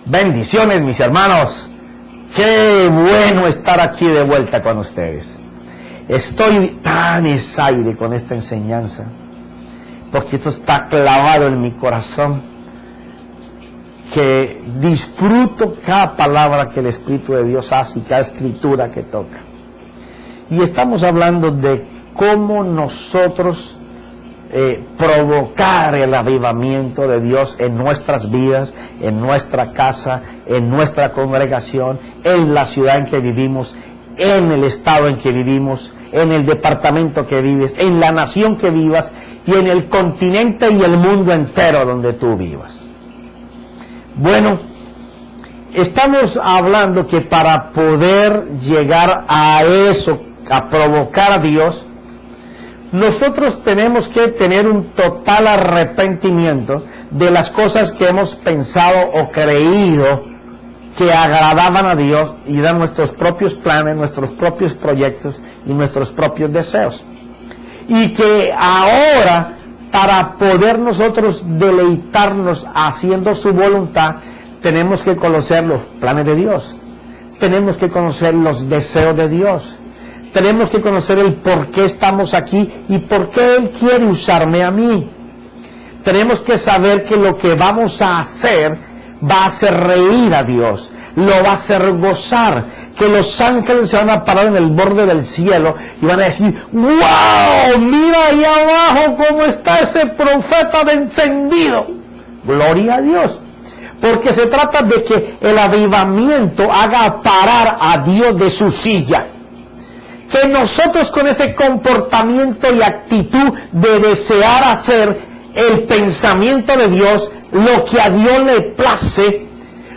Bendiciones, mis hermanos. Qué bueno estar aquí de vuelta con ustedes. Estoy tan excited con esta enseñanza, porque esto está clavado en mi corazón, que disfruto cada palabra que el Espíritu de Dios hace y cada escritura que toca. Y estamos hablando de cómo nosotros provocar el avivamiento de Dios en nuestras vidas, en nuestra casa, en nuestra congregación, en la ciudad en que vivimos, en el estado en que vivimos, en el departamento que vives, en la nación que vivas y en el continente y el mundo entero donde tú vivas. Bueno, estamos hablando que para poder llegar a eso, a provocar a Dios, nosotros tenemos que tener un total arrepentimiento de las cosas que hemos pensado o creído que agradaban a Dios y dan nuestros propios planes, nuestros propios proyectos y nuestros propios deseos. Y que ahora, para poder nosotros deleitarnos haciendo su voluntad, tenemos que conocer los planes de Dios, tenemos que conocer los deseos de Dios, tenemos que conocer el por qué estamos aquí y por qué Él quiere usarme a mí. Tenemos que saber que lo que vamos a hacer va a hacer reír a Dios, lo va a hacer gozar, que los ángeles se van a parar en el borde del cielo y van a decir: ¡wow! Mira ahí abajo cómo está ese profeta de encendido. Gloria a Dios. Porque se trata de que el avivamiento haga parar a Dios de su silla. Que nosotros, con ese comportamiento y actitud de desear hacer el pensamiento de Dios, lo que a Dios le place,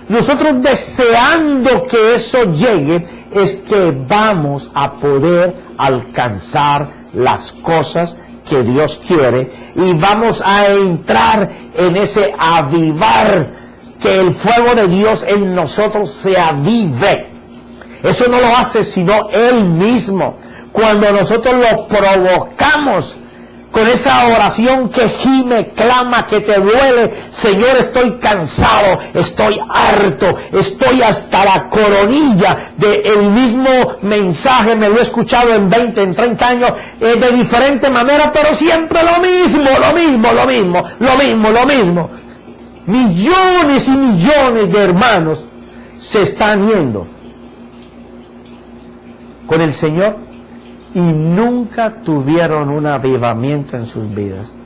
nosotros deseando que eso llegue, es que vamos a poder alcanzar las cosas que Dios quiere y vamos a entrar en ese avivar, que el fuego de Dios en nosotros se avive. Eso no lo hace sino Él mismo. Cuando nosotros lo provocamos con esa oración que gime, clama, que te duele: Señor, estoy cansado, estoy harto, estoy hasta la coronilla del mismo mensaje, me lo he escuchado en 20, en 30 años, de diferente manera, pero siempre lo mismo. Millones y millones de hermanos se están yendo con el Señor y nunca tuvieron un avivamiento en sus vidas.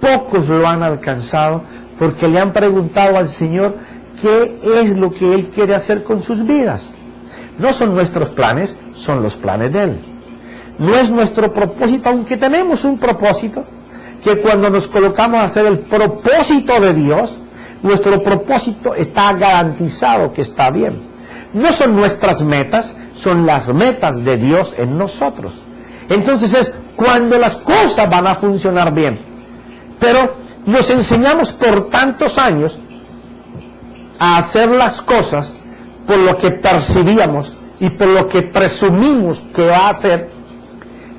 Pocos lo han alcanzado porque le han preguntado al Señor qué es lo que Él quiere hacer con sus vidas. No son nuestros planes, son los planes de Él. No es nuestro propósito, aunque tenemos un propósito, que cuando nos colocamos a hacer el propósito de Dios, nuestro propósito está garantizado que está bien. No son nuestras metas, son las metas de Dios en nosotros. Entonces es cuando las cosas van a funcionar bien. Pero nos enseñamos por tantos años a hacer las cosas por lo que percibíamos y por lo que presumimos que va a hacer,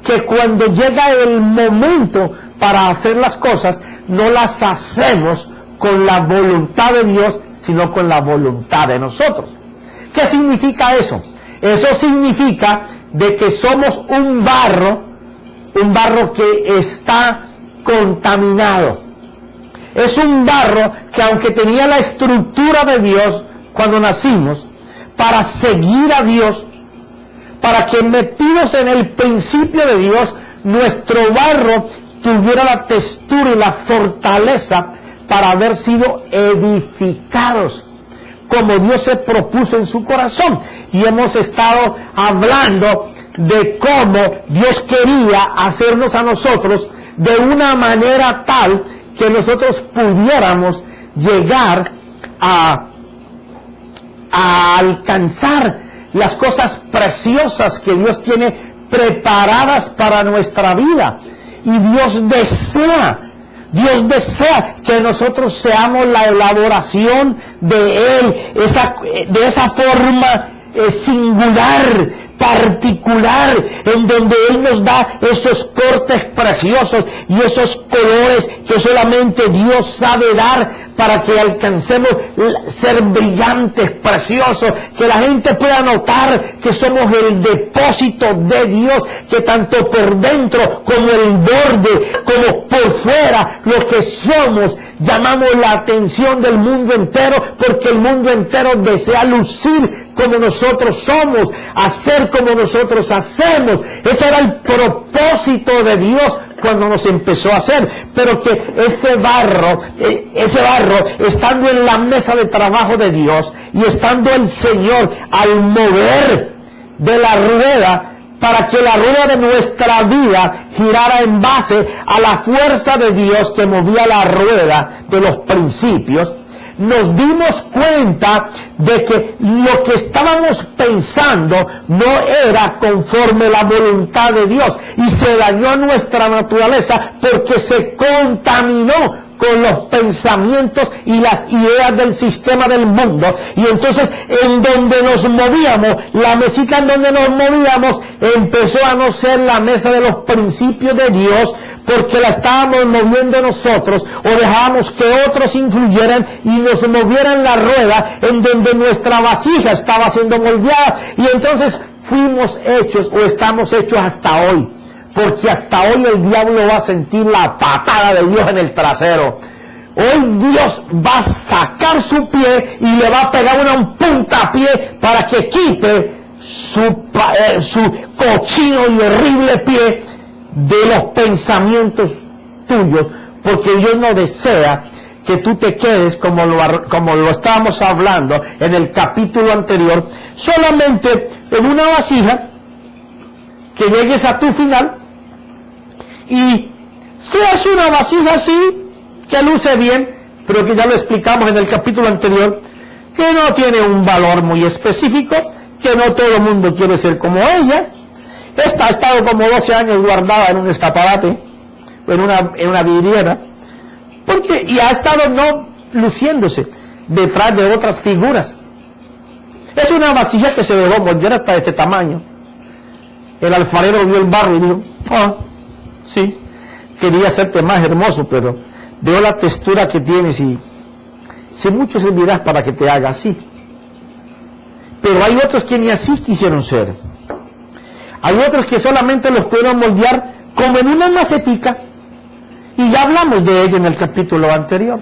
que cuando llega el momento para hacer las cosas, no las hacemos con la voluntad de Dios, sino con la voluntad de nosotros. ¿Qué significa eso? Eso significa de que somos un barro que está contaminado. Es un barro que, aunque tenía la estructura de Dios cuando nacimos, para seguir a Dios, para que metidos en el principio de Dios, nuestro barro tuviera la textura y la fortaleza para haber sido edificados como Dios se propuso en su corazón. Y hemos estado hablando de cómo Dios quería hacernos a nosotros de una manera tal que nosotros pudiéramos llegar a alcanzar las cosas preciosas que Dios tiene preparadas para nuestra vida. Y Dios desea que nosotros seamos la elaboración de Él, de esa forma singular, particular, en donde Él nos da esos cortes preciosos y esos colores que solamente Dios sabe dar para que alcancemos ser brillantes, preciosos, que la gente pueda notar que somos el depósito de Dios, que tanto por dentro como el borde, como por fuera, lo que somos, llamamos la atención del mundo entero, porque el mundo entero desea lucir como nosotros somos, hacer como nosotros hacemos. Ese era el propósito de Dios cuando nos empezó a hacer, pero que ese barro, estando en la mesa de trabajo de Dios y estando el Señor al mover de la rueda, para que la rueda de nuestra vida girara en base a la fuerza de Dios que movía la rueda de los principios, nos dimos cuenta de que lo que estábamos pensando no era conforme a la voluntad de Dios y se dañó nuestra naturaleza porque se contaminó con los pensamientos y las ideas del sistema del mundo. Y entonces, en donde nos movíamos, la mesita en donde nos movíamos, empezó a no ser la mesa de los principios de Dios, porque la estábamos moviendo nosotros, o dejábamos que otros influyeran y nos movieran la rueda, en donde nuestra vasija estaba siendo moldeada. Y entonces fuimos hechos, o estamos hechos hasta hoy. Porque hasta hoy el diablo va a sentir la patada de Dios en el trasero. Hoy Dios va a sacar su pie y le va a pegar un puntapié para que quite su cochino y horrible pie de los pensamientos tuyos. Porque Dios no desea que tú te quedes como lo estábamos hablando en el capítulo anterior, solamente en una vasija, que llegues a tu final y seas una vasija así, que luce bien, pero que ya lo explicamos en el capítulo anterior, que no tiene un valor muy específico, que no todo el mundo quiere ser como ella. Esta ha estado como 12 años guardada en un escaparate, en una vidriera, y ha estado no luciéndose detrás de otras figuras. Es una vasija que se dejó moldear hasta este tamaño. El alfarero vio el barro y dijo, sí, quería hacerte más hermoso, pero veo la textura que tienes y si mucho servirás para que te haga así. Pero hay otros que ni así quisieron ser. Hay otros que solamente los pudieron moldear como en una macetica, y ya hablamos de ella en el capítulo anterior,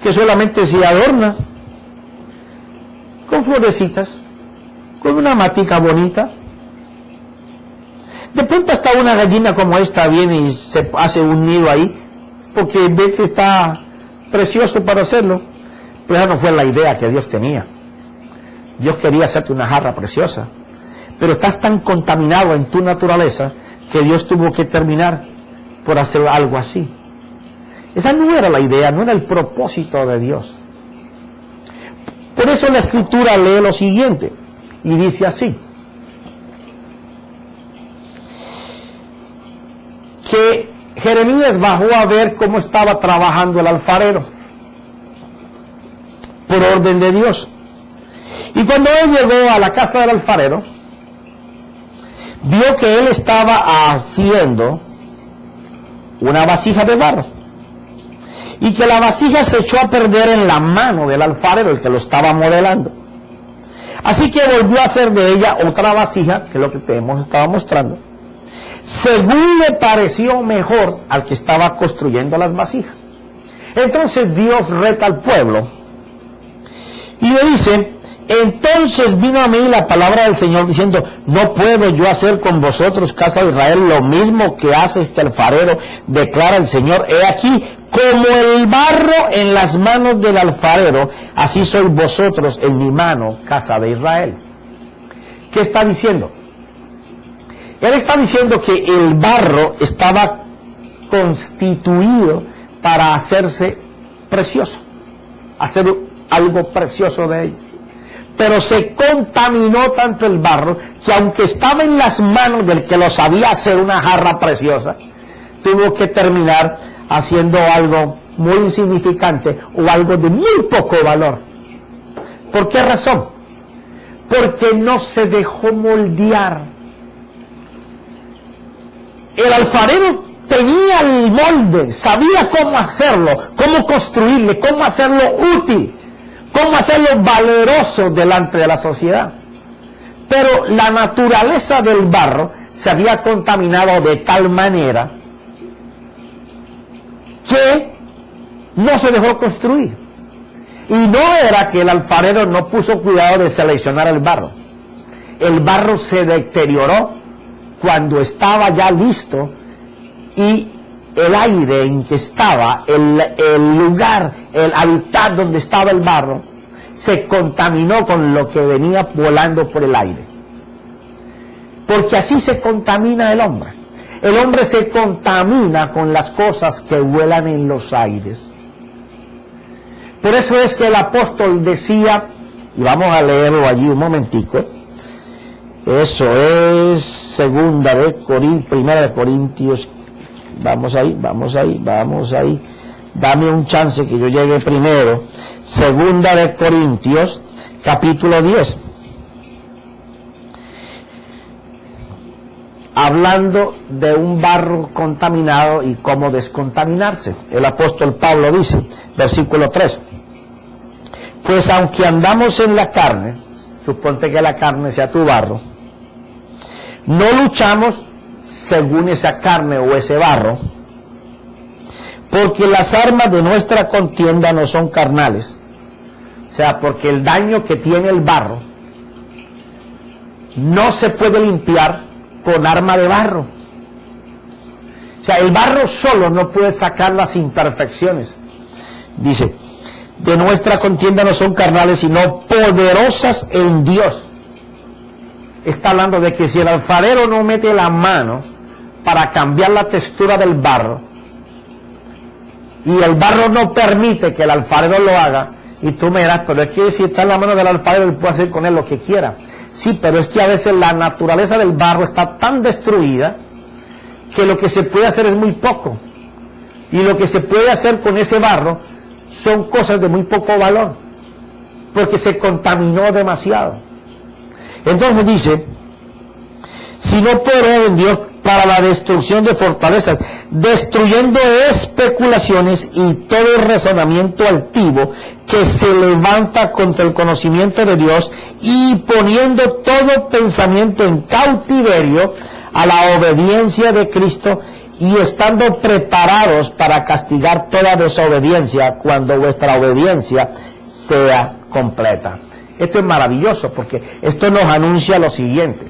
que solamente se adorna con florecitas, con una matica bonita. De pronto hasta una gallina como esta viene y se hace un nido ahí, porque ve que está precioso para hacerlo. Pero esa no fue la idea que Dios tenía. Dios quería hacerte una jarra preciosa, pero estás tan contaminado en tu naturaleza que Dios tuvo que terminar por hacer algo así. Esa no era la idea, no era el propósito de Dios. Por eso la Escritura lee lo siguiente, y dice así: que Jeremías bajó a ver cómo estaba trabajando el alfarero, por orden de Dios. Y cuando él llegó a la casa del alfarero, vio que él estaba haciendo una vasija de barro, y que la vasija se echó a perder en la mano del alfarero, el que lo estaba modelando. Así que volvió a hacer de ella otra vasija, que es lo que te hemos estado mostrando, según le pareció mejor al que estaba construyendo las vasijas. Entonces Dios reta al pueblo y le dice: entonces vino a mí la palabra del Señor diciendo, no puedo yo hacer con vosotros, casa de Israel, lo mismo que hace este alfarero, declara el Señor. He aquí, como el barro en las manos del alfarero, así sois vosotros en mi mano, casa de Israel. ¿Qué está diciendo? Él está diciendo que el barro estaba constituido para hacerse precioso, hacer algo precioso de él. Pero se contaminó tanto el barro que, aunque estaba en las manos del que lo sabía hacer una jarra preciosa, tuvo que terminar haciendo algo muy insignificante o algo de muy poco valor. ¿Por qué razón? Porque no se dejó moldear. El alfarero tenía el molde, sabía cómo hacerlo, cómo construirle, cómo hacerlo útil, cómo hacerlo valeroso delante de la sociedad. Pero la naturaleza del barro se había contaminado de tal manera que no se dejó construir. Y no era que el alfarero no puso cuidado de seleccionar el barro. El barro se deterioró cuando estaba ya listo, y el aire en que estaba, el lugar, el hábitat donde estaba el barro, se contaminó con lo que venía volando por el aire. Porque así se contamina el hombre. El hombre se contamina con las cosas que vuelan en los aires. Por eso es que el apóstol decía, y vamos a leerlo allí un momentico, eso es Primera de Corintios, vamos ahí, dame un chance que yo llegue primero. Segunda de Corintios, capítulo 10. Hablando de un barro contaminado y cómo descontaminarse. El apóstol Pablo dice, versículo 3, pues aunque andamos en la carne, suponte que la carne sea tu barro, no luchamos según esa carne o ese barro, porque las armas de nuestra contienda no son carnales. O sea, porque el daño que tiene el barro no se puede limpiar con arma de barro. O sea, el barro solo no puede sacar las imperfecciones. Dice, de nuestra contienda no son carnales, sino poderosas en Dios. Está hablando de que si el alfarero no mete la mano para cambiar la textura del barro, y el barro no permite que el alfarero lo haga, y tú me dirás, pero es que si está en la mano del alfarero, él puede hacer con él lo que quiera. Sí, pero es que a veces la naturaleza del barro está tan destruida que lo que se puede hacer es muy poco. Y lo que se puede hacer con ese barro son cosas de muy poco valor, porque se contaminó demasiado. Entonces dice, sino poder en Dios para la destrucción de fortalezas, destruyendo especulaciones y todo razonamiento altivo que se levanta contra el conocimiento de Dios, y poniendo todo pensamiento en cautiverio a la obediencia de Cristo, y estando preparados para castigar toda desobediencia cuando vuestra obediencia sea completa. Esto es maravilloso, porque esto nos anuncia lo siguiente: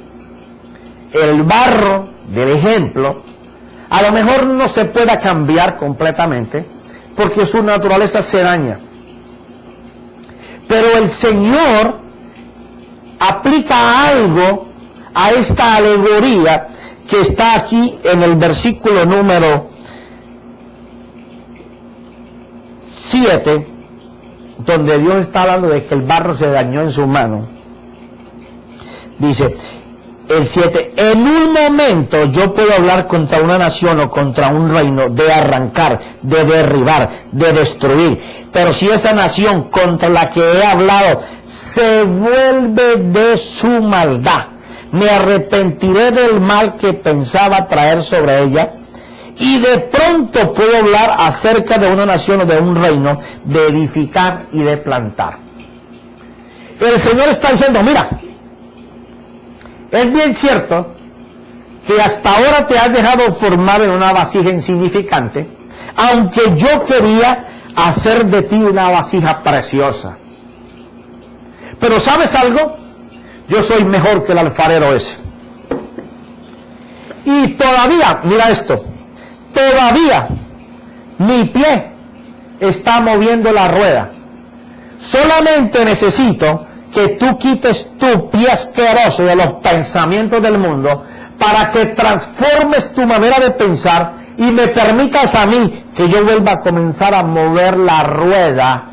el barro del ejemplo a lo mejor no se pueda cambiar completamente porque su naturaleza se daña, pero el Señor aplica algo a esta alegoría que está aquí en el versículo número 7, donde Dios está hablando de que el barro se dañó en su mano. Dice el 7, en un momento yo puedo hablar contra una nación o contra un reino, de arrancar, de derribar, de destruir, pero si esa nación contra la que he hablado se vuelve de su maldad, me arrepentiré del mal que pensaba traer sobre ella, y de pronto puedo hablar acerca de una nación o de un reino, de edificar y de plantar. El Señor está diciendo, mira, es bien cierto que hasta ahora te has dejado formar en una vasija insignificante, aunque yo quería hacer de ti una vasija preciosa. Pero ¿sabes algo? Yo soy mejor que el alfarero ese. Y todavía, mira esto, todavía mi pie está moviendo la rueda. Solamente necesito que tú quites tu pie asqueroso de los pensamientos del mundo para que transformes tu manera de pensar y me permitas a mí que yo vuelva a comenzar a mover la rueda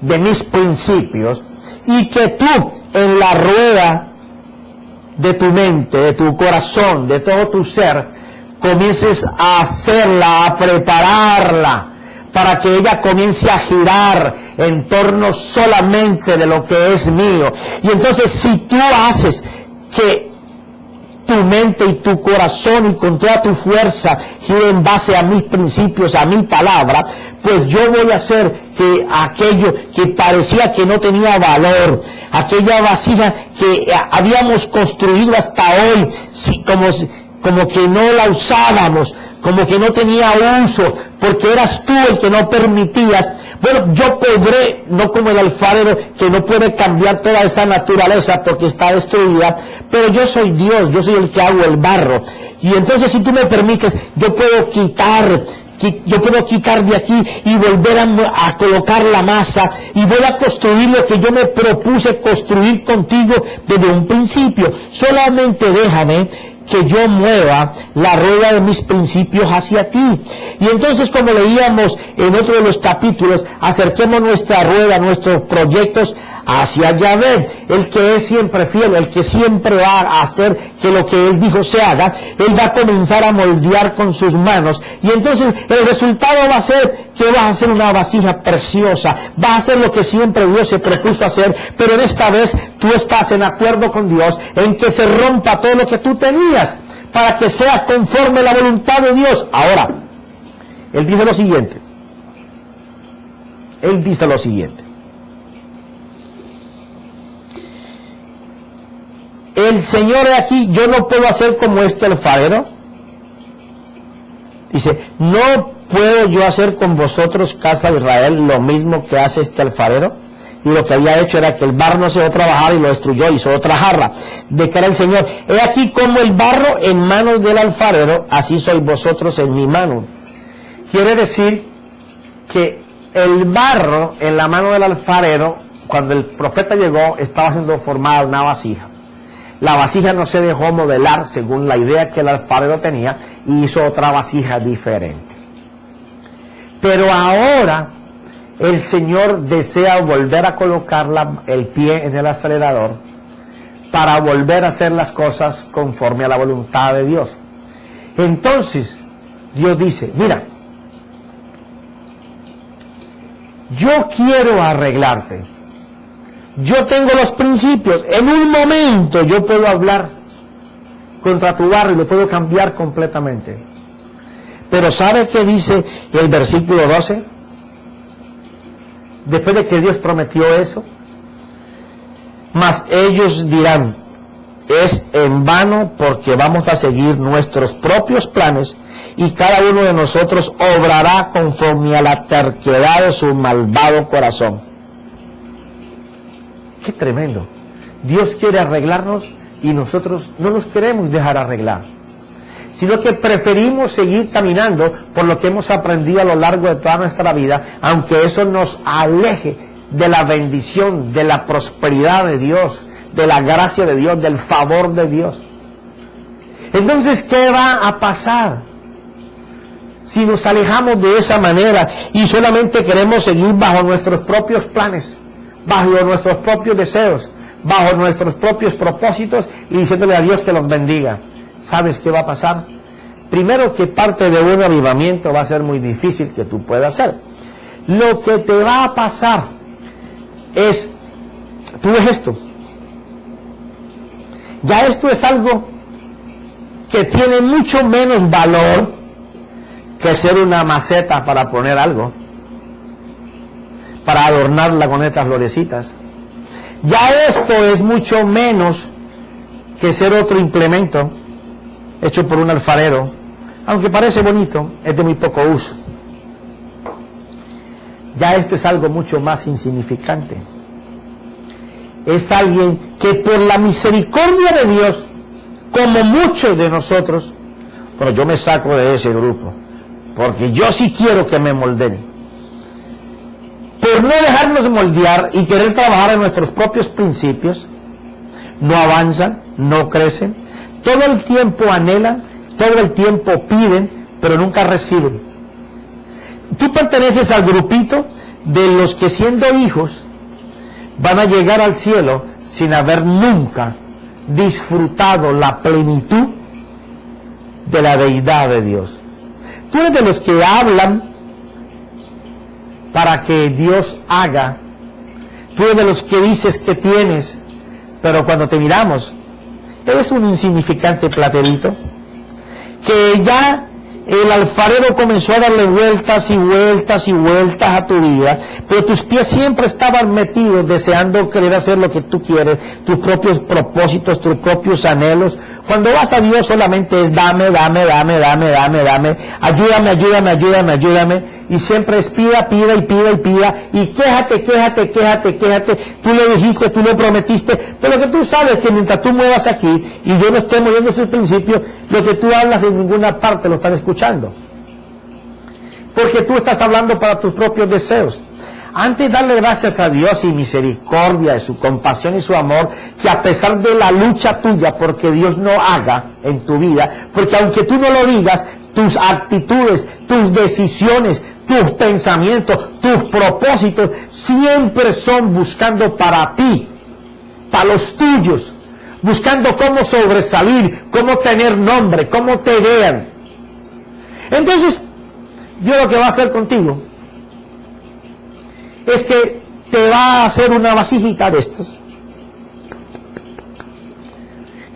de mis principios, y que tú en la rueda de tu mente, de tu corazón, de todo tu ser, comiences a hacerla, a prepararla, para que ella comience a girar en torno solamente de lo que es mío. Y entonces, si tú haces que tu mente y tu corazón y con toda tu fuerza gire en base a mis principios, a mi palabra, pues yo voy a hacer que aquello que parecía que no tenía valor, aquella vasija que habíamos construido hasta hoy, como que no la usábamos, como que no tenía uso, porque eras tú el que no permitías. Bueno, yo podré, no como el alfarero, que no puede cambiar toda esa naturaleza porque está destruida, pero yo soy Dios, yo soy el que hago el barro. Y entonces, si tú me permites, yo puedo quitar de aquí y volver a colocar la masa, y voy a construir lo que yo me propuse construir contigo desde un principio. Solamente déjame que yo mueva la rueda de mis principios hacia ti. Y entonces, como leíamos en otro de los capítulos, acerquemos nuestra rueda, nuestros proyectos hacia Yahvé, el que es siempre fiel, el que siempre va a hacer que lo que Él dijo se haga. Él va a comenzar a moldear con sus manos, y entonces el resultado va a ser que vas a hacer una vasija preciosa, va a hacer lo que siempre Dios se propuso hacer, pero en esta vez tú estás en acuerdo con Dios en que se rompa todo lo que tú tenías, para que sea conforme a la voluntad de Dios. Ahora, Él dice lo siguiente. El Señor de aquí, yo no puedo hacer como este alfarero. Dice, no puedo yo hacer con vosotros, casa de Israel, lo mismo que hace este alfarero. Y lo que había hecho era que el barro no se iba a trabajar y lo destruyó, hizo otra jarra. Declara el Señor, he aquí como el barro en manos del alfarero, así sois vosotros en mi mano. Quiere decir que el barro en la mano del alfarero, cuando el profeta llegó, estaba siendo formada una vasija. La vasija no se dejó modelar según la idea que el alfarero tenía, y hizo otra vasija diferente. Pero ahora el Señor desea volver a colocar el pie en el acelerador para volver a hacer las cosas conforme a la voluntad de Dios. Entonces, Dios dice, mira, yo quiero arreglarte. Yo tengo los principios. En un momento yo puedo hablar contra tu barro y lo puedo cambiar completamente. Pero ¿sabes qué dice el versículo 12? Después de que Dios prometió eso, mas ellos dirán, es en vano, porque vamos a seguir nuestros propios planes y cada uno de nosotros obrará conforme a la terquedad de su malvado corazón. ¡Qué tremendo! Dios quiere arreglarnos y nosotros no nos queremos dejar arreglar, sino que preferimos seguir caminando por lo que hemos aprendido a lo largo de toda nuestra vida, aunque eso nos aleje de la bendición, de la prosperidad de Dios, de la gracia de Dios, del favor de Dios. Entonces, ¿qué va a pasar si nos alejamos de esa manera y solamente queremos seguir bajo nuestros propios planes, bajo nuestros propios deseos, bajo nuestros propios propósitos y diciéndole a Dios que los bendiga? ¿Sabes qué va a pasar? Primero, que parte de un avivamiento va a ser muy difícil que tú puedas hacer. Lo que te va a pasar es, tú ves esto, ya esto es algo que tiene mucho menos valor que ser una maceta para poner algo, para adornarla con estas florecitas. Ya esto es mucho menos que ser otro implemento hecho por un alfarero, aunque parece bonito, es de muy poco uso. Ya esto es algo mucho más insignificante. Es alguien que por la misericordia de Dios, como muchos de nosotros, pero yo me saco de ese grupo, porque yo sí quiero que me moldeen. Por no dejarnos moldear y querer trabajar en nuestros propios principios, no avanzan, no crecen, todo el tiempo anhelan, todo el tiempo piden, pero nunca reciben. Tú perteneces al grupito de los que, siendo hijos, van a llegar al cielo sin haber nunca disfrutado la plenitud de la deidad de Dios. Tú eres de los que hablan para que Dios haga. Tú eres de los que dices que tienes, pero cuando te miramos, eres un insignificante platerito, que ya el alfarero comenzó a darle vueltas y vueltas y vueltas a tu vida, pero tus pies siempre estaban metidos deseando querer hacer lo que tú quieres, tus propios propósitos, tus propios anhelos. Cuando vas a Dios solamente es dame, dame, dame, dame, dame, dame, ayúdame, ayúdame, ayúdame, ayúdame, y siempre es pida, pida y pida y pida, y quéjate, quéjate, quéjate, quéjate, tú le dijiste, tú le prometiste, pero lo que tú sabes que mientras tú muevas aquí, y yo no esté moviendo esos principios, lo que tú hablas en ninguna parte lo están escuchando, porque tú estás hablando para tus propios deseos. Antes darle gracias a Dios y misericordia, de su compasión y su amor, que a pesar de la lucha tuya, porque Dios no haga en tu vida, porque aunque tú no lo digas, tus actitudes, tus decisiones, tus pensamientos, tus propósitos, siempre son buscando para ti, para los tuyos, buscando cómo sobresalir, cómo tener nombre, cómo te vean. Entonces, Dios lo que va a hacer contigo es que te va a hacer una vasijita de estas.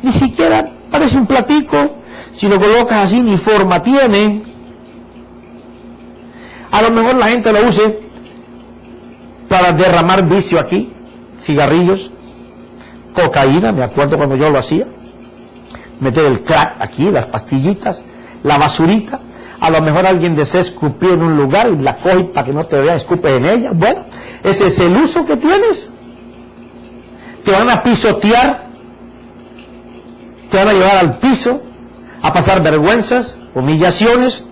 Ni siquiera parece un platico, si lo colocas así ni forma tiene. A lo mejor la gente lo use para derramar vicio aquí, cigarrillos, cocaína, me acuerdo cuando yo lo hacía, meter el crack aquí, las pastillitas, la basurita. A lo mejor alguien desea escupir en un lugar y la coge para que no te vean, escupes en ella. Bueno, ese es el uso que tienes. Te van a pisotear, te van a llevar al piso, a pasar vergüenzas, humillaciones,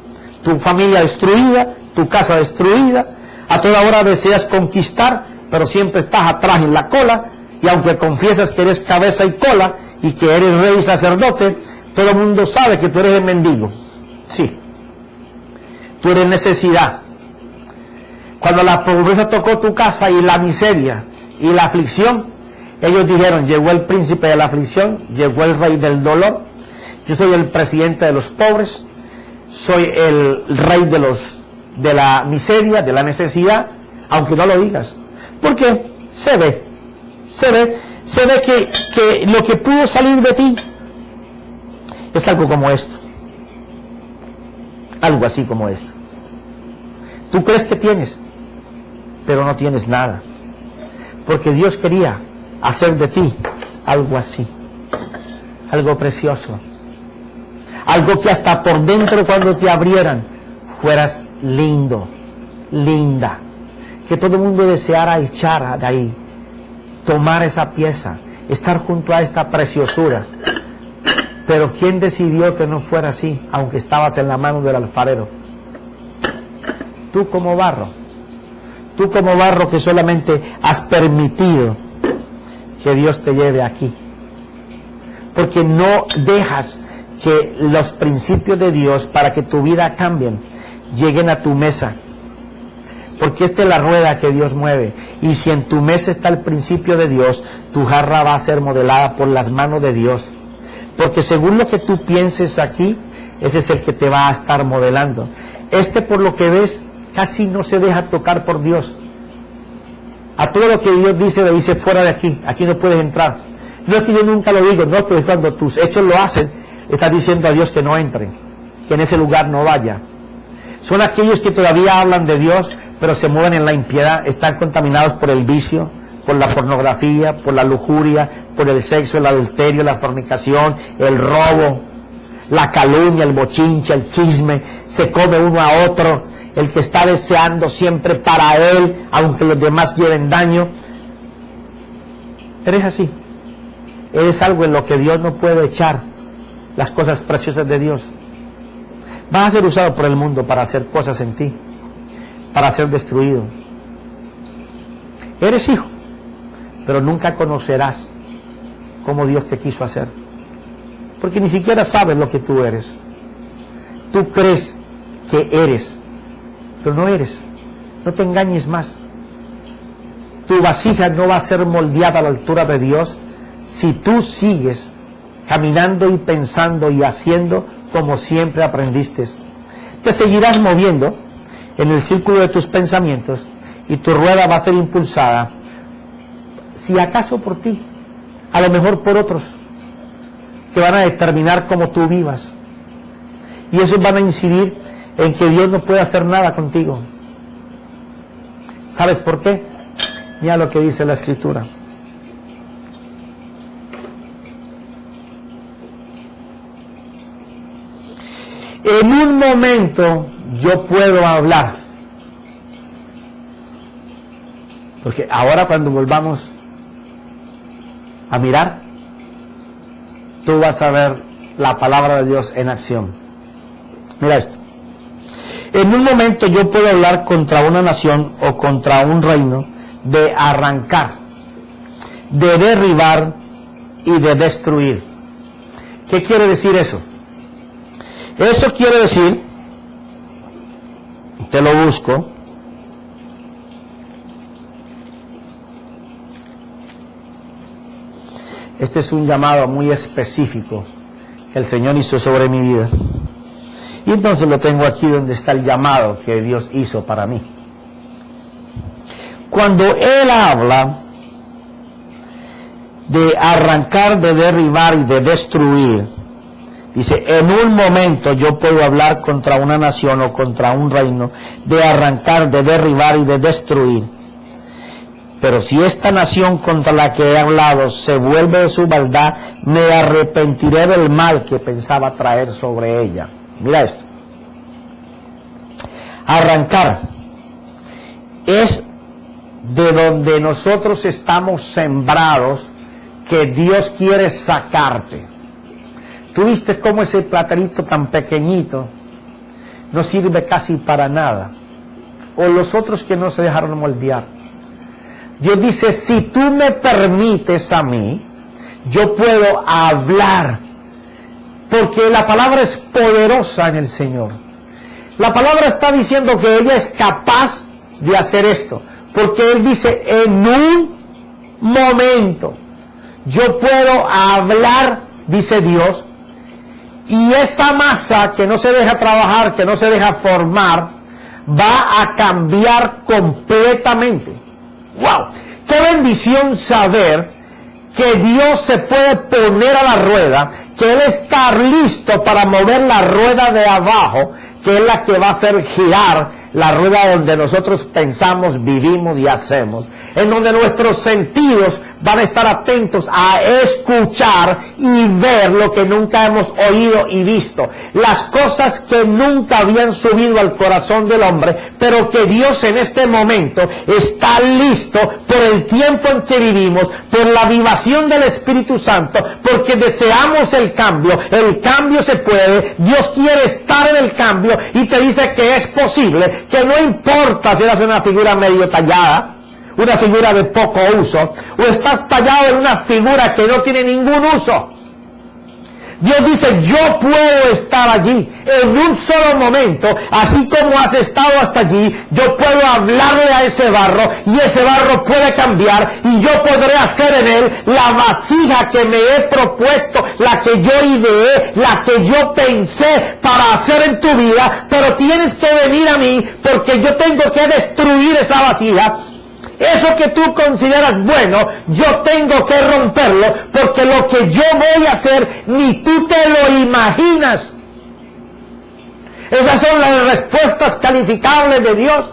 tu familia destruida, tu casa destruida. A toda hora deseas conquistar, pero siempre estás atrás en la cola, y aunque confiesas que eres cabeza y cola y que eres rey y sacerdote, todo el mundo sabe que tú eres el mendigo. Sí. Tú eres necesidad. Cuando la pobreza tocó tu casa y la miseria y la aflicción, ellos dijeron, llegó el príncipe de la aflicción, llegó el rey del dolor, yo soy el presidente de los pobres, soy el rey de la miseria, de la necesidad, aunque no lo digas. Porque se ve que lo que pudo salir de ti es algo como esto. Algo así como esto. Tú crees que tienes, pero no tienes nada. Porque Dios quería hacer de ti algo así. Algo precioso. Algo que hasta por dentro cuando te abrieran fueras lindo, linda. Que todo el mundo deseara echar de ahí. Tomar esa pieza. Estar junto a esta preciosura. Pero ¿quién decidió que no fuera así, aunque estabas en la mano del alfarero? Tú como barro que solamente has permitido que Dios te lleve aquí. Porque no dejas que los principios de Dios para que tu vida cambien, lleguen a tu mesa. Porque esta es la rueda que Dios mueve. Y si en tu mesa está el principio de Dios, tu jarra va a ser modelada por las manos de Dios. Porque según lo que tú pienses aquí, ese es el que te va a estar modelando. Por lo que ves, casi no se deja tocar por Dios. A todo lo que Dios dice, le dice fuera de aquí, aquí no puedes entrar. No es que yo nunca lo digo, no, pero es cuando tus hechos lo hacen, estás diciendo a Dios que no entre, que en ese lugar no vaya. Son aquellos que todavía hablan de Dios, pero se mueven en la impiedad, están contaminados por el vicio, por la pornografía, por la lujuria, por el sexo, el adulterio, la fornicación, el robo, la calumnia, el bochinche, el chisme, se come uno a otro, el que está deseando siempre para él, aunque los demás lleven daño. Eres así. Eres algo en lo que Dios no puede echar las cosas preciosas de Dios. Vas a ser usado por el mundo para hacer cosas en ti, para ser destruido. Eres hijo, pero nunca conocerás cómo Dios te quiso hacer, porque ni siquiera sabes lo que tú eres. Tú crees que eres, pero no eres. No te engañes más. Tu vasija no va a ser moldeada a la altura de Dios si tú sigues caminando y pensando y haciendo como siempre aprendiste. Te seguirás moviendo en el círculo de tus pensamientos y tu rueda va a ser impulsada, si acaso por ti, a lo mejor por otros, que van a determinar cómo tú vivas. Y esos van a incidir en que Dios no puede hacer nada contigo. ¿Sabes por qué? Mira lo que dice la Escritura. En un momento yo puedo hablar. Porque ahora cuando volvamos a mirar, tú vas a ver la palabra de Dios en acción. Mira esto. En un momento yo puedo hablar contra una nación o contra un reino, de arrancar, de derribar y de destruir. ¿Qué quiere decir eso? Eso quiere decir, te lo busco, este es un llamado muy específico que el Señor hizo sobre mi vida. Y entonces lo tengo aquí donde está el llamado que Dios hizo para mí. Cuando Él habla de arrancar, de derribar y de destruir, dice, en un momento yo puedo hablar contra una nación o contra un reino, de arrancar, de derribar y de destruir. Pero si esta nación contra la que he hablado se vuelve de su maldad, me arrepentiré del mal que pensaba traer sobre ella. Mira esto. Arrancar es de donde nosotros estamos sembrados, que Dios quiere sacarte. ¿Tú viste cómo ese platanito tan pequeñito no sirve casi para nada? O los otros que no se dejaron moldear. Dios dice, si tú me permites a mí, yo puedo hablar, porque la palabra es poderosa en el Señor. La palabra está diciendo que ella es capaz de hacer esto, porque Él dice, en un momento yo puedo hablar, dice Dios, y esa masa que no se deja trabajar, que no se deja formar, va a cambiar completamente. ¡Wow! ¡Qué bendición saber que Dios se puede poner a la rueda, que Él está listo para mover la rueda de abajo, que es la que va a hacer girar la rueda donde nosotros pensamos, vivimos y hacemos, en donde nuestros sentidos van a estar atentos a escuchar y ver lo que nunca hemos oído y visto, las cosas que nunca habían subido al corazón del hombre, pero que Dios en este momento está listo por el tiempo en que vivimos, por la avivación del Espíritu Santo, porque deseamos el cambio se puede, Dios quiere estar en el cambio y te dice que es posible, que no importa si eres una figura medio tallada, una figura de poco uso, o estás tallado en una figura que no tiene ningún uso. Dios dice, yo puedo estar allí en un solo momento, así como has estado hasta allí, yo puedo hablarle a ese barro y ese barro puede cambiar y yo podré hacer en él la vasija que me he propuesto, la que yo ideé, la que yo pensé para hacer en tu vida, pero tienes que venir a mí porque yo tengo que destruir esa vasija. Eso que tú consideras bueno, yo tengo que romperlo, porque lo que yo voy a hacer, ni tú te lo imaginas. Esas son las respuestas calificables de Dios.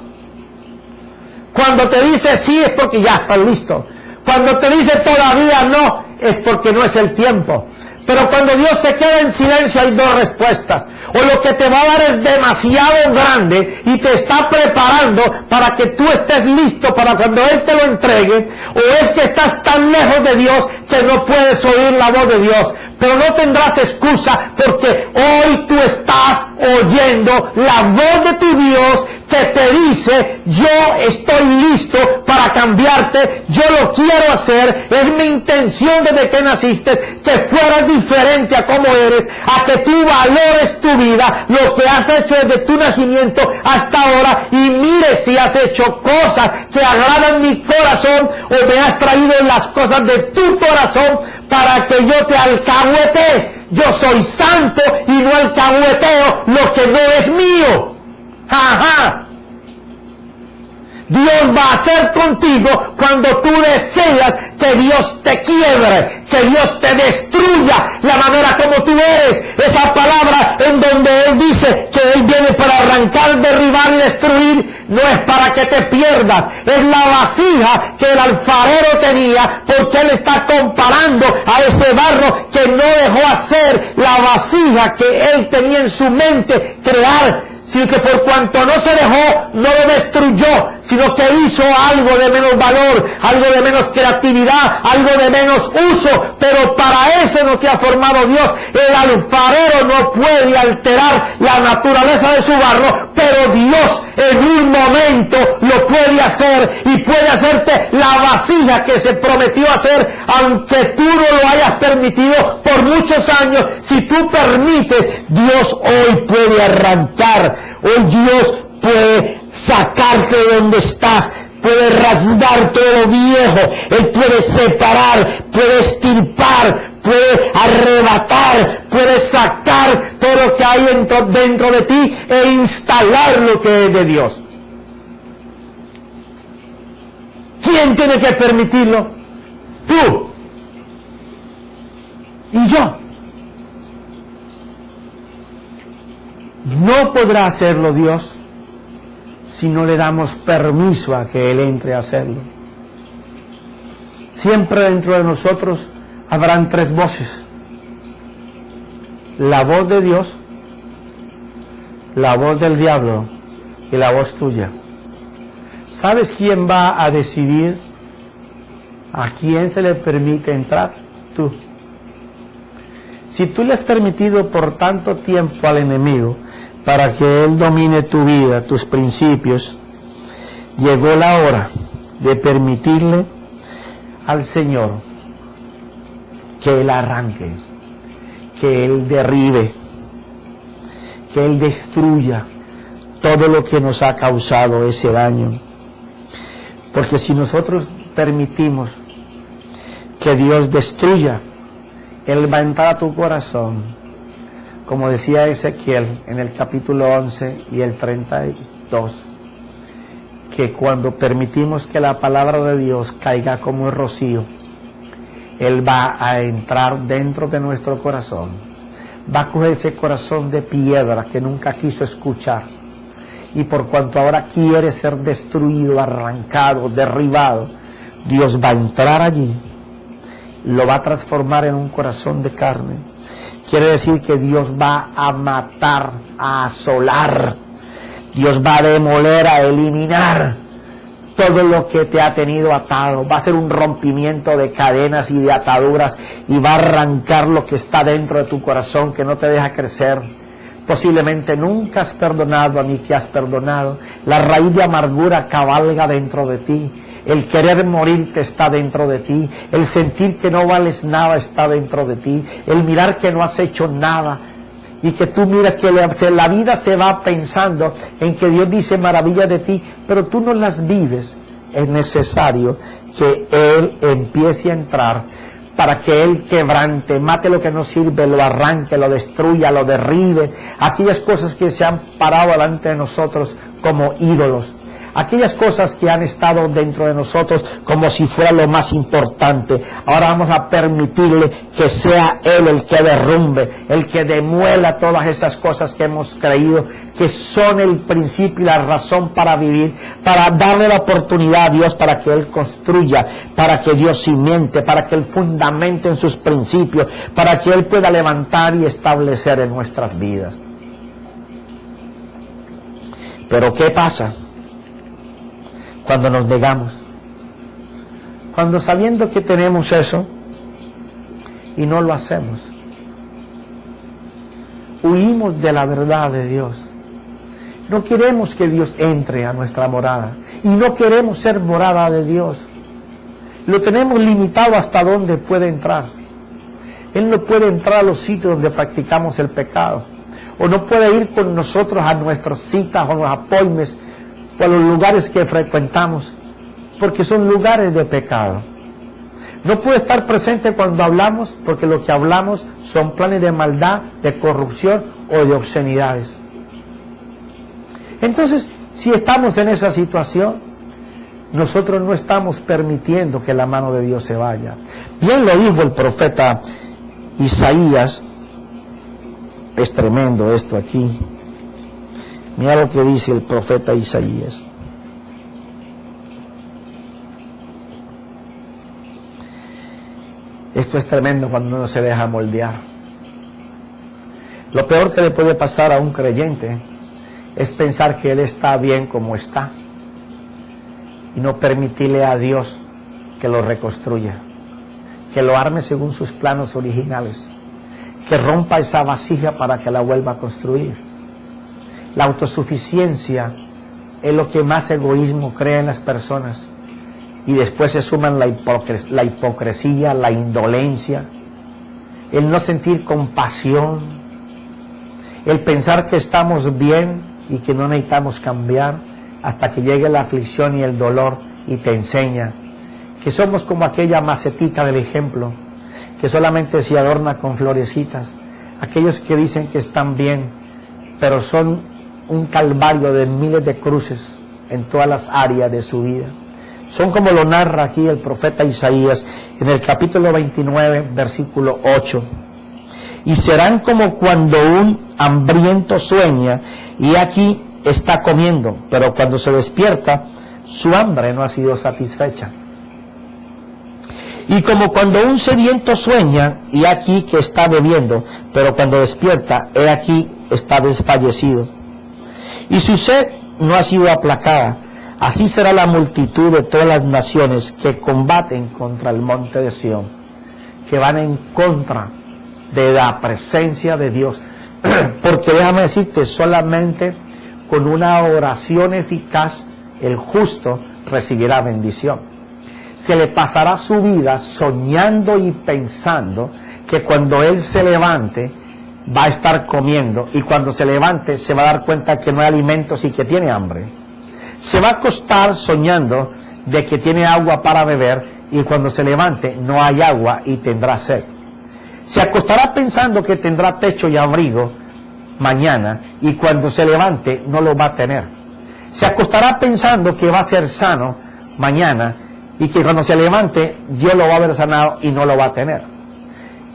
Cuando te dice sí, es porque ya estás listo. Cuando te dice todavía no, es porque no es el tiempo. Pero cuando Dios se queda en silencio hay dos respuestas. O lo que te va a dar es demasiado grande y te está preparando para que tú estés listo para cuando Él te lo entregue. O es que estás tan lejos de Dios que no puedes oír la voz de Dios. Pero no tendrás excusa porque hoy tú estás oyendo la voz de tu Dios que te dice, yo estoy listo para cambiarte, yo lo quiero hacer, es mi intención desde que naciste, que fueras diferente a como eres, a que tú valores tu vida, lo que has hecho desde tu nacimiento hasta ahora, y mire si has hecho cosas que agradan mi corazón o me has traído las cosas de tu corazón para que yo te alcahuetee. Yo soy santo y no alcahueteo lo que no es mío. ¡Ajá! Dios va a hacer contigo cuando tú deseas que Dios te quiebre, que Dios te destruya la manera como tú eres. Esa palabra en donde Él dice que Él viene para arrancar, derribar y destruir, no es para que te pierdas. Es la vasija que el alfarero tenía, porque Él está comparando a ese barro que no dejó hacer la vasija que Él tenía en su mente crear, sino que por cuanto no se dejó, no lo destruyó, sino que hizo algo de menos valor, algo de menos creatividad, algo de menos uso. Pero para eso no te ha formado Dios. El alfarero no puede alterar la naturaleza de su barro, pero Dios en un momento lo puede hacer, y puede hacerte la vasija que se prometió hacer, aunque tú no lo hayas permitido por muchos años. Si tú permites, Dios hoy puede arrancar. Hoy Dios puede sacarte de donde estás, puede rasgar todo lo viejo. Él puede separar, puede extirpar, puede arrebatar, puede sacar todo lo que hay dentro de ti e instalar lo que es de Dios. ¿Quién tiene que permitirlo? Tú y yo. No podrá hacerlo Dios si no le damos permiso a que Él entre a hacerlo. Siempre dentro de nosotros habrán tres voces: la voz de Dios, la voz del diablo y la voz tuya. ¿Sabes quién va a decidir a quién se le permite entrar? Tú. Si tú le has permitido por tanto tiempo al enemigo para que Él domine tu vida, tus principios, llegó la hora de permitirle al Señor que Él arranque, que Él derribe, que Él destruya todo lo que nos ha causado ese daño. Porque si nosotros permitimos que Dios destruya, Él va a entrar a tu corazón, como decía Ezequiel en el capítulo 11 y el 32, que cuando permitimos que la palabra de Dios caiga como el rocío, Él va a entrar dentro de nuestro corazón, va a coger ese corazón de piedra que nunca quiso escuchar, y por cuanto ahora quiere ser destruido, arrancado, derribado, Dios va a entrar allí, lo va a transformar en un corazón de carne. Quiere decir que Dios va a matar, a asolar, Dios va a demoler, a eliminar todo lo que te ha tenido atado. Va a ser un rompimiento de cadenas y de ataduras, y va a arrancar lo que está dentro de tu corazón que no te deja crecer. Posiblemente nunca has perdonado ni te has perdonado. La raíz de amargura cabalga dentro de ti. El querer morirte está dentro de ti. El sentir que no vales nada está dentro de ti. El mirar que no has hecho nada. Y que tú miras que la vida se va pensando en que Dios dice maravillas de ti, pero tú no las vives. Es necesario que Él empiece a entrar para que Él quebrante, mate lo que no sirve, lo arranque, lo destruya, lo derribe. Aquellas cosas que se han parado delante de nosotros como ídolos. Aquellas cosas que han estado dentro de nosotros como si fuera lo más importante. Ahora vamos a permitirle que sea Él el que derrumbe, el que demuela todas esas cosas que hemos creído que son el principio y la razón para vivir, para darle la oportunidad a Dios para que Él construya, para que Dios cimente, para que Él fundamente en sus principios, para que Él pueda levantar y establecer en nuestras vidas. Pero ¿qué pasa cuando nos negamos? Cuando sabiendo que tenemos eso y no lo hacemos, huimos de la verdad de Dios. No queremos que Dios entre a nuestra morada y no queremos ser morada de Dios. Lo tenemos limitado hasta donde puede entrar. Él no puede entrar a los sitios donde practicamos el pecado, o no puede ir con nosotros a nuestras citas o los appointments o a los lugares que frecuentamos, porque son lugares de pecado. No puede estar presente cuando hablamos, porque lo que hablamos son planes de maldad, de corrupción o de obscenidades. Entonces, si estamos en esa situación, nosotros no estamos permitiendo que la mano de Dios se vaya. Bien lo dijo el profeta Isaías. Es tremendo esto aquí. Mira lo que dice el profeta Isaías. Esto es tremendo cuando uno se deja moldear. Lo peor que le puede pasar a un creyente es pensar que él está bien como está y no permitirle a Dios que lo reconstruya, que lo arme según sus planos originales, que rompa esa vasija para que la vuelva a construir. La autosuficiencia es lo que más egoísmo crea en las personas, y después se suman la hipocresía, la indolencia, el no sentir compasión, el pensar que estamos bien y que no necesitamos cambiar, hasta que llegue la aflicción y el dolor y te enseña que somos como aquella macetica del ejemplo, que solamente se adorna con florecitas, aquellos que dicen que están bien, pero son un calvario de miles de cruces en todas las áreas de su vida. Son como lo narra aquí el profeta Isaías en el capítulo 29, versículo 8. Y serán como cuando un hambriento sueña y aquí está comiendo, pero cuando se despierta, su hambre no ha sido satisfecha. Y como cuando un sediento sueña y aquí que está bebiendo, pero cuando despierta, he aquí está desfallecido. Y su sed no ha sido aplacada. Así será la multitud de todas las naciones que combaten contra el monte de Sión, que van en contra de la presencia de Dios. Porque déjame decirte, solamente con una oración eficaz el justo recibirá bendición. Se le pasará su vida soñando y pensando que cuando él se levante va a estar comiendo, y cuando se levante se va a dar cuenta que no hay alimentos y que tiene hambre. Se va a acostar soñando de que tiene agua para beber, y cuando se levante no hay agua y tendrá sed. Se acostará pensando que tendrá techo y abrigo mañana, y cuando se levante no lo va a tener. Se acostará pensando que va a ser sano mañana, y que cuando se levante Dios lo va a haber sanado y no lo va a tener.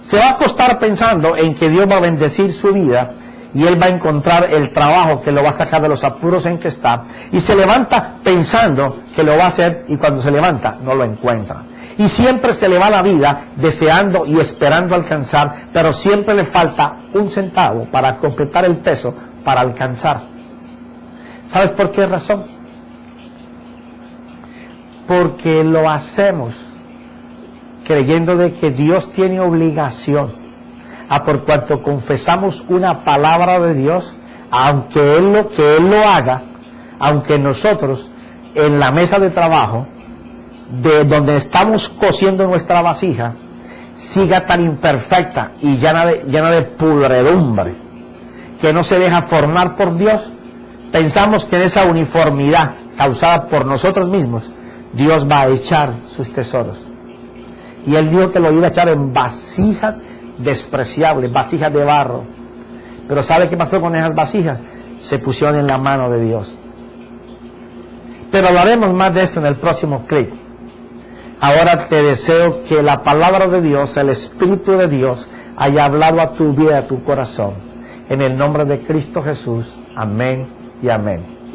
Se va a acostar pensando en que Dios va a bendecir su vida y él va a encontrar el trabajo que lo va a sacar de los apuros en que está, y se levanta pensando que lo va a hacer, y cuando se levanta no lo encuentra. Y siempre se le va la vida deseando y esperando alcanzar, pero siempre le falta un centavo para completar el peso para alcanzar. ¿Sabes por qué razón? Porque lo hacemos creyendo de que Dios tiene obligación, a por cuanto confesamos una palabra de Dios, aunque Él lo haga, aunque nosotros en la mesa de trabajo, de donde estamos cociendo nuestra vasija, siga tan imperfecta y llena de pudredumbre, que no se deja formar por Dios, pensamos que en esa uniformidad causada por nosotros mismos, Dios va a echar sus tesoros. Y Él dijo que lo iba a echar en vasijas despreciables, vasijas de barro. Pero ¿sabe qué pasó con esas vasijas? Se pusieron en la mano de Dios. Pero hablaremos más de esto en el próximo clip. Ahora te deseo que la palabra de Dios, el Espíritu de Dios, haya hablado a tu vida, a tu corazón. En el nombre de Cristo Jesús. Amén y amén.